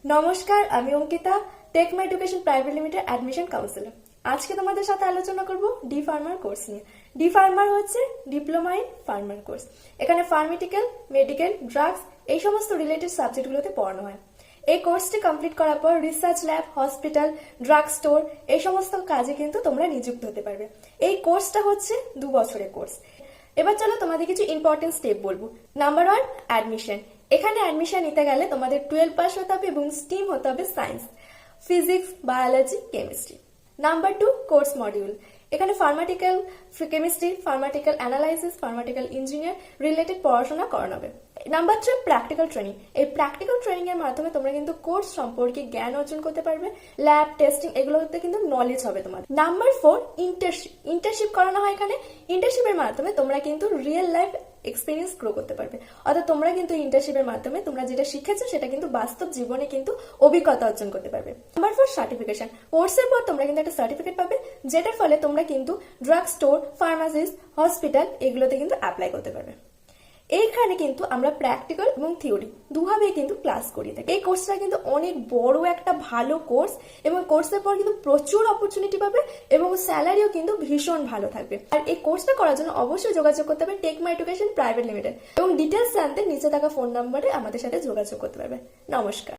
নমস্কার, আমি Ankita, Take My Education Private Limited admission counsellor. আজকে তোমাদের সাথে আলোচনা করব ডি ফার্মার কোর্স নিয়ে। ডি ফার্মার হচ্ছে ডিপ্লোমা ইন ফার্মার কোর্স। এখানে ফার্মাটিক্যাল, মেডিকেল, ড্রাগস এই সমস্ত রিলেটেড সাবজেক্টগুলোতে পড়ানো হয়। এই কোর্সটি কমপ্লিট করার পর research lab, hospital, drug store এই সমস্ত কাজে কিন্তু তোমরা নিযুক্ত হতে পারবে। এই কোর্সটা হচ্ছে 2 বছরের কোর্স। এবার চলো তোমাদের কিছু ইম্পর্টেন্ট স্টেপ বলবো। Number 1, admission. এখানে অ্যাডমিশন নিতে গেলে তোমাদের 12 পাস হতে হবে এবং স্ট্রিম হতে হবে science, physics, biology, chemistry. Number 2, course module. এখানে ফার্মাটিক্যাল কেমিস্ট্রি, ফার্মাটিক্যাল অ্যানালাইসিস, ফার্মাটিক্যাল ইঞ্জিনিয়ার রিলেটেড পড়াশোনা করানো হবে। Number 3, practical training. এই প্র্যাকটিক্যাল ট্রেনিং এর মাধ্যমে তোমরা কিন্তু কোর্স সম্পর্কে জ্ঞান অর্জন করতে পারবে। ল্যাব টেস্টিং এগুলোতে কিন্তু নলেজ হবে তোমার। Number 4, internship. ইন্টার্নশিপ করানো হয় এখানে। ইন্টার্নশিপের মাধ্যমে তোমরা কিন্তু রিয়েল লাইফ এক্সপিরিয়েন্স গ্রো করতে পারবে। অর্থাৎ তোমরা কিন্তু ইন্টার্নশিপের মাধ্যমে তোমরা যেটা শিখেছো সেটা কিন্তু বাস্তব জীবনে কিন্তু অভিজ্ঞতা অর্জন করতে পারবে। Number 4, certification. কোর্সের পর তোমরা কিন্তু একটা সার্টিফিকেট পাবে, যেটার ফলে তোমরা কিন্তু ড্রাগ স্টোর, ফার্মাসিস, হসপিটাল এগুলোতে কিন্তু অ্যাপ্লাই করতে পারবে। এইখানে কিন্তু আমরা প্র্যাকটিক্যাল এবং থিওরি দুভাবেই কিন্তু ক্লাস করি থাকি। এই কোর্সটা কিন্তু অনেক বড় একটা ভালো কোর্স এবং কোর্সের পর কিন্তু প্রচুর অপরচুনিটি পাবে এবং স্যালারিও কিন্তু ভীষণ ভালো থাকবে। আর এই কোর্সটা করার জন্য অবশ্যই যোগাযোগ করতে হবে Take My Education Private Limited এবং ডিটেলস জানতে নিচে থাকা ফোন নাম্বারে আমাদের সাথে যোগাযোগ করতে পারবে। নমস্কার।